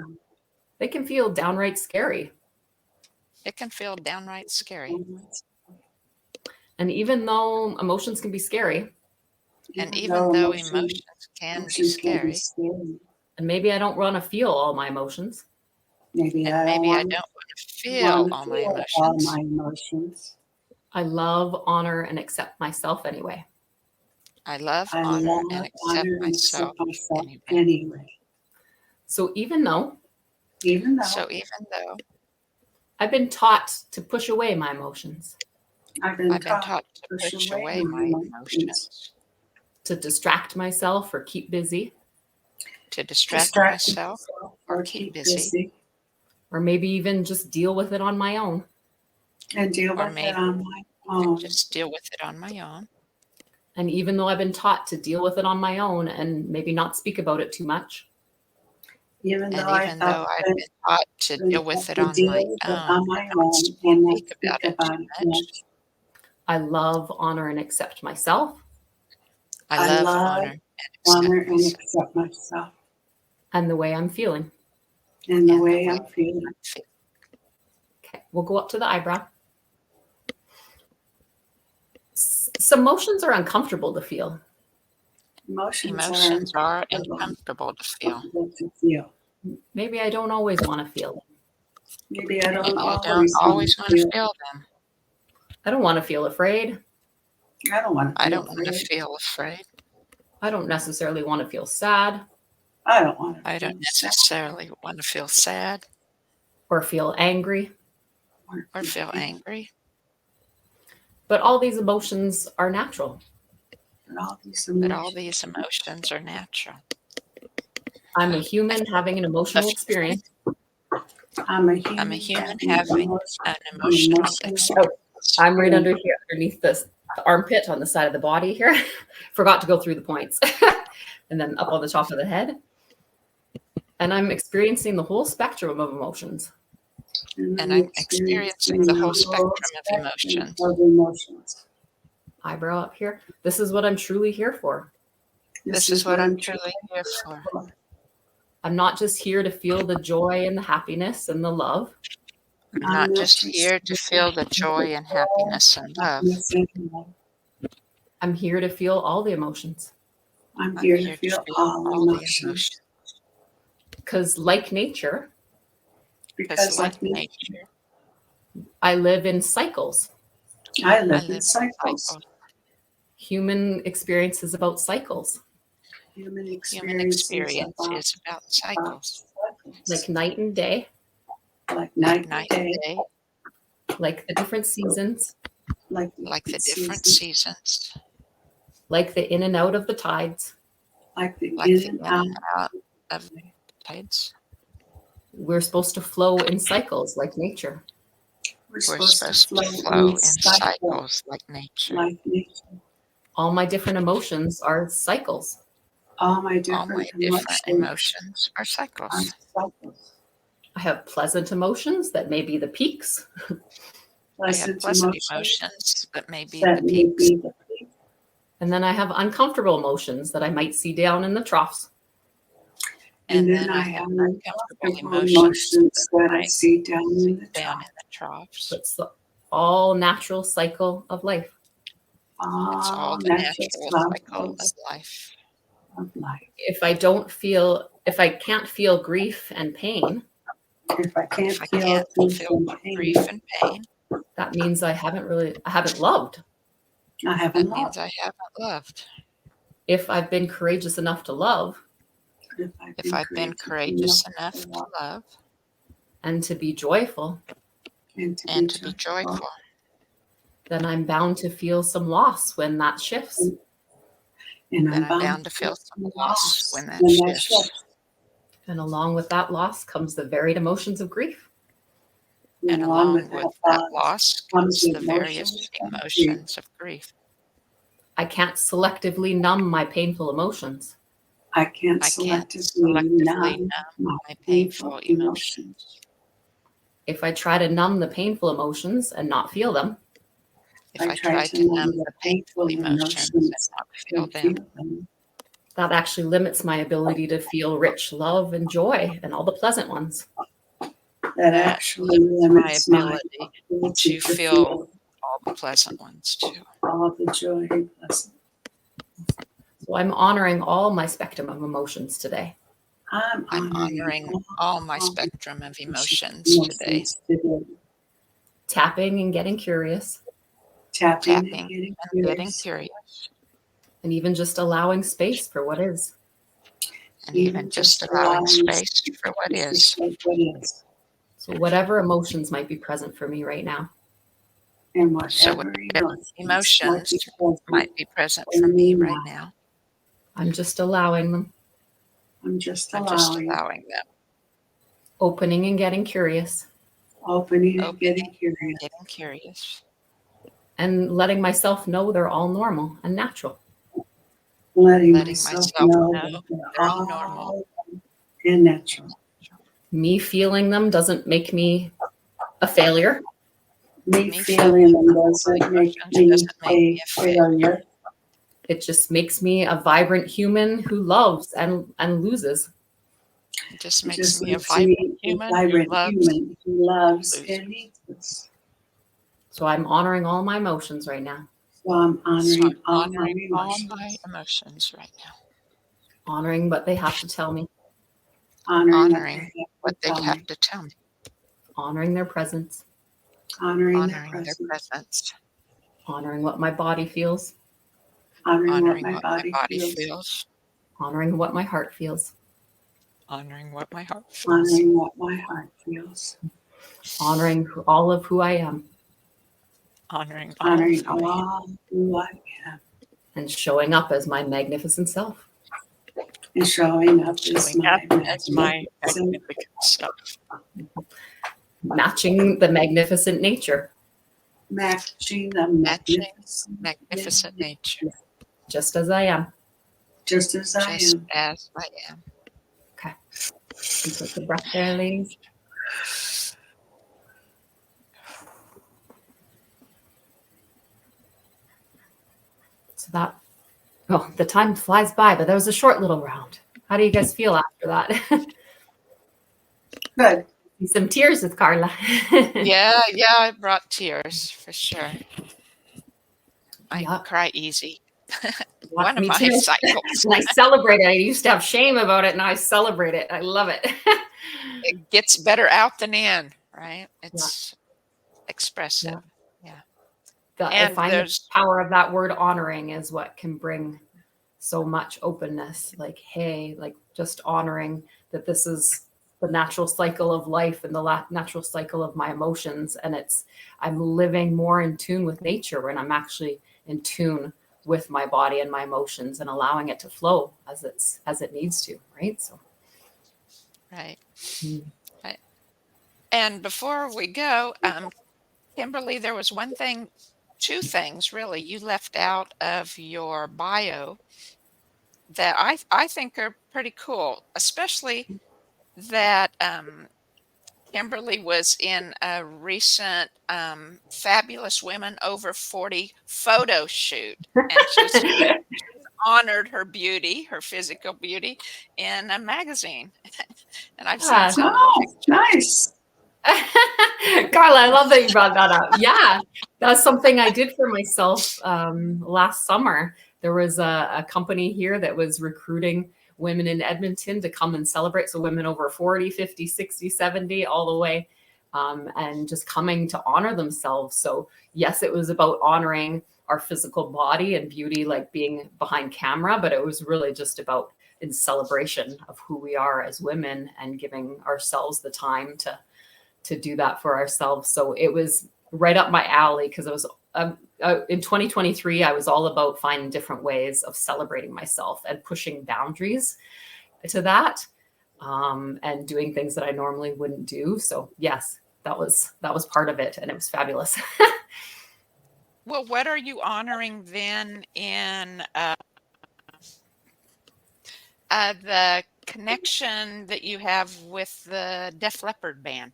They can feel downright scary. It can feel downright scary. And even though emotions can be scary, and even though emotions can be scary, and maybe I don't want to feel all my emotions. Maybe I don't want to feel all my emotions. I love, honor, and accept myself anyway. I love, honor, and accept myself anyway. So even though I've been taught to push away my emotions. I've been taught to push away my emotions. To distract myself or keep busy. To distract myself or keep busy. Or maybe even just deal with it on my own. And deal with it on my own. Just deal with it on my own. And even though I've been taught to deal with it on my own and maybe not speak about it too much. Even though I've been taught to deal with it on my own and not speak about it too much. I love, honor, and accept myself. I love, honor, and accept myself. And the way I'm feeling. And the way I'm feeling. Okay, we'll go up to the eyebrow. Some emotions are uncomfortable to feel. Emotions are uncomfortable to feel. to feel. Maybe I don't always want to feel them. Maybe I don't Maybe you don't always always want to feel. feel them. I don't want to feel afraid. I don't want to I feel don't want to afraid. feel afraid. I don't necessarily want to feel sad I don't want to I feel don't sad necessarily want to feel sad or feel angry. or feel angry. But all these emotions are natural. But all these But all emotions. these emotions are natural. I'm a human having an emotional experience. I'm a human, I'm a human having having an emotional experience. I'm right under here, underneath the armpit on the side of the body here. Forgot to go through the points. And then up on the top of the head. And I'm experiencing the whole spectrum of emotions. And I'm experiencing the whole spectrum of emotions. Eyebrow up here. This is what I'm truly here for. This is what I'm truly here for. I'm not just here to feel the joy and the happiness and the love. I'm not just here to feel the joy and happiness and love. I'm here to feel all the emotions. I'm here to feel all the emotions. Because like nature, Because like nature, I live in cycles. I live in cycles. Human experience is about cycles. Human Human experience is about cycles. Like night and day. Like night Night and and day. day. Like the different seasons. Like the different seasons. Like the in and out of the tides. Like the Like the in and out of the tides. We're supposed to flow in cycles like nature. We're supposed to flow in cycles like nature. All my different emotions are cycles. All my different emotions are cycles. I have pleasant emotions that may be the peaks. I have pleasant emotions that may be the peaks. And then I have uncomfortable emotions that I might see down in the troughs. And then I have uncomfortable emotions that I see down in the troughs. It's the all natural cycle of life. It's all the natural cycle of life. If I can't feel grief and pain, if I can't feel grief and pain, that means I haven't loved. That means I haven't loved. If I've been courageous enough to love, if I've been courageous enough to love, and to be joyful, and to be joyful, then I'm bound to feel some loss when that shifts. Then I'm bound to feel some loss when that shifts. And along with that loss comes the varied emotions of grief. And along with that loss comes the various emotions of grief. I can't selectively numb my painful emotions. I can't selectively numb my painful emotions. If I try to numb the painful emotions and not feel them, if I try to numb the painful emotions and not feel them, that actually limits my ability to feel rich love and joy and all the pleasant ones. That actually limits my ability to feel all the pleasant ones too. All the joy and pleasant. So I'm honoring all my spectrum of emotions today. I'm honoring all my spectrum of emotions today. Tapping and getting curious. Tapping and getting curious. And even just allowing space for what is. And even just allowing space for what is. So whatever emotions might be present for me right now. And whatever emotions might be present for me right now. I'm just allowing them. I'm just allowing them. Opening and getting curious. Opening and getting curious. And letting myself know they're all normal and natural. Letting myself know they're all normal and natural. Me feeling them doesn't make me a failure. Me feeling them doesn't make me a failure. It just makes me a vibrant human who loves and loses. It just makes me a vibrant human who loves and loses. So I'm honoring all my emotions right now. So I'm So I'm honoring all my honoring all emotions. my emotions right now. Honoring what they have to tell me. Honoring what they tell have me. to tell me. Honoring their presence. Honoring their Honoring their presence. presence. Honoring what my body feels. Honoring what Honoring my what my body body feels. feels. Honoring what my heart feels. Honoring what my heart feels. Honoring what my heart feels. Honoring all of who I am. Honoring all Honoring of who I am. all who I am. And showing up as my magnificent self. And showing up as Showing my up as my magnificent, magnificent self. Matching the magnificent nature. matching the Matching magnificent, magnificent nature. Just as I am. just as I Just am. as I am. Okay. And take the breath there, ladies. So that, oh, the time flies by, but that was a short little round. How do you guys feel after that? Good. Some tears with Carla. Yeah, it brought tears for sure. I Yeah. cry easy. Yeah, One of me my too. cycles. And I celebrate it. I used to have shame about it. Now I celebrate it. I love it. It gets better out than in, right? It's expressive. Yeah. I And find the there's power of that word honoring is what can bring so much openness. Like, hey, like just honoring that this is the natural cycle of life and the natural cycle of my emotions. And I'm living more in tune with nature when I'm actually in tune with my body and my emotions and allowing it to flow as it needs to, right? So right. Right. And before we go, Kimberly, there was two things really you left out of your bio that I think are pretty cool, especially that Kimberly was in a recent Fabulous Women Over 40 photo shoot, and she's honored her beauty, her physical beauty, in a magazine. And I've seen yeah. some of the Oh, pictures. nice. Carla, I love that you brought that up. Yeah, that's something I did for myself last summer. There was a company here that was recruiting women in Edmonton to come and celebrate. So women over 40, 50, 60, 70, all the way, and just coming to honor themselves. So yes, it was about honoring our physical body and beauty, like being behind camera, but it was really just about in celebration of who we are as women and giving ourselves the time to do that for ourselves. So it was right up my alley because it was in 2023, I was all about finding different ways of celebrating myself and pushing boundaries to that, and doing things that I normally wouldn't do. So yes, that was part of it, and it was fabulous. Well, what are you honoring then in the connection that you have with the Def Leppard band?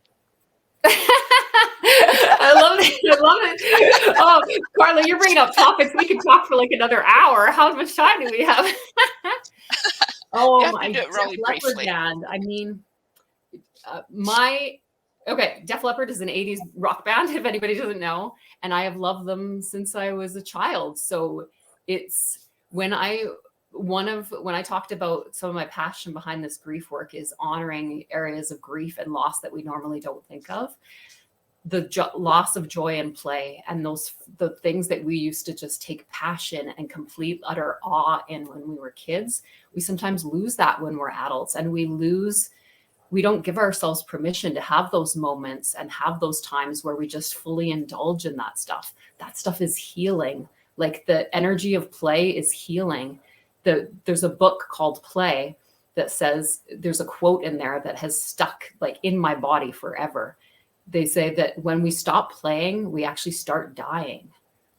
I love it. I love it. Oh, Carla, you're bringing up topics. We could talk for like another hour. How much time do we have? You Oh, have to my do it Def really Leppard briefly. band. I mean, Def Leppard is an 80s rock band, if anybody doesn't know. And I have loved them since I was a child. So it's when I talked about some of my passion behind this grief work is honoring areas of grief and loss that we normally don't think of. The loss of joy and play, and the things that we used to just take passion and complete utter awe in when we were kids, we sometimes lose that when we're adults, and we don't give ourselves permission to have those moments and have those times where we just fully indulge in that stuff. That stuff is healing. Like the energy of play is healing. There's a book called Play that says, there's a quote in there that has stuck like in my body forever. They say that when we stop playing, we actually start dying.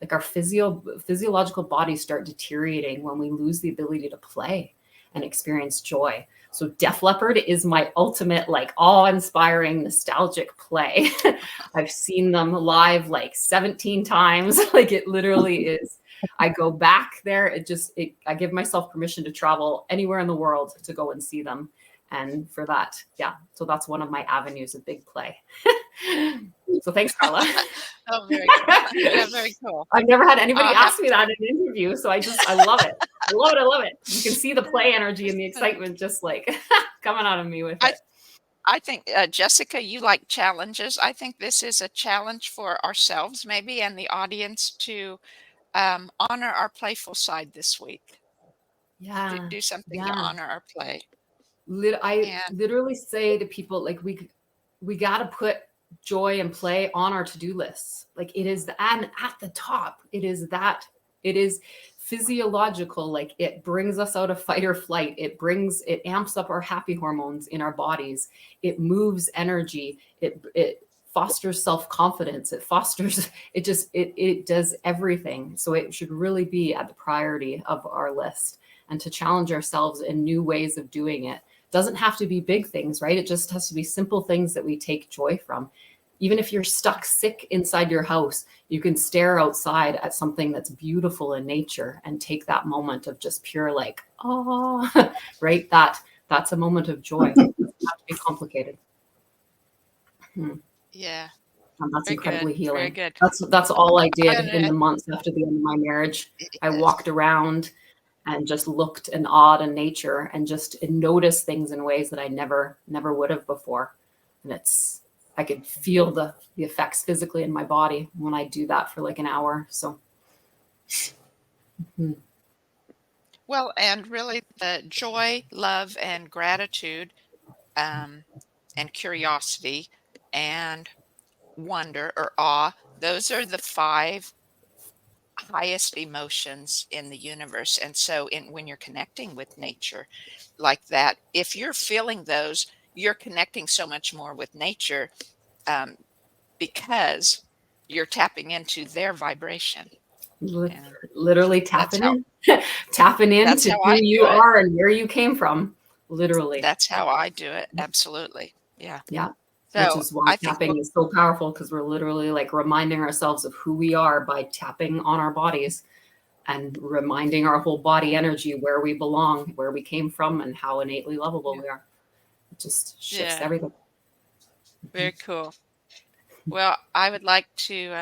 Like our physiological bodies start deteriorating when we lose the ability to play and experience joy. So Def Leppard is my ultimate, like awe-inspiring, nostalgic play. I've seen them live like 17 times. Like it literally is. I go back there. I give myself permission to travel anywhere in the world to go and see them. And for that, yeah. So that's one of my avenues of big play. So thanks, Carla. Oh, very cool. Yeah, very cool. I've never had anybody I'll ask me that in an interview. So I love it. I love it. I love it. You can see the play energy and the excitement just like coming out of me with it. I think, Jessica, you like challenges. I think this is a challenge for ourselves, maybe, and the audience to honor our playful side this week. Yeah. Do something to Yeah. honor our play. I And literally say to people, like, we got to put joy and play on our to-do lists. Like, it is, and at the top, it is physiological. Like, it brings us out of fight or flight. It amps up our happy hormones in our bodies. It moves energy. It fosters self-confidence. It does everything. So it should really be at the priority of our list, and to challenge ourselves in new ways of doing it. Doesn't have to be big things, right? It just has to be simple things that we take joy from. Even if you're stuck sick inside your house, you can stare outside at something that's beautiful in nature and take that moment of just pure like, oh, right? That's a moment of joy. It doesn't have to be complicated. yeah, And that's very incredibly good. healing. Very good. That's all I did And in the months after the end of my marriage. I yes. walked around and just looked and awed in nature and just noticed things in ways that I never would have before. And I could feel the effects physically in my body when I do that for like an hour. So. Well, and really the joy, love, and gratitude, and curiosity and wonder or awe, those are the 5 highest emotions in the universe. And so when you're connecting with nature like that, if you're feeling those, you're connecting so much more with nature, because you're tapping into their vibration. And Literally that's tapping in that's to how who I you do it. are and where you came from. Literally. That's how I do it. Absolutely. Yeah. Yeah. Which So is why I think tapping is so powerful, because we're literally like reminding ourselves of who we are by tapping on our bodies and reminding our whole body energy where we belong, where we came from, and how innately lovable we are. It just shifts Yeah. everything. Very cool. Well, I would like to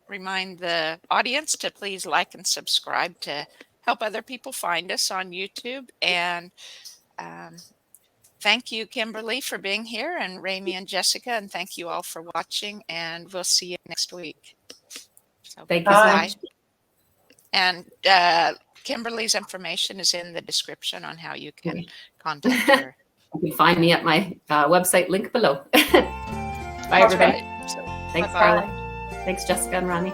remind the audience to please like and subscribe to help other people find us on YouTube. And thank you, Kimberly, for being here, and Ramie and Jessica, and thank you all for watching, and we'll see you next week. So, Thank you so Bye. much. and Kimberly's information is in the description on how you can Okay. contact her. You can find me at my website link below. Bye, That's everybody. right. So, Thanks, bye-bye. Carla. Thanks, Jessica and Ramie.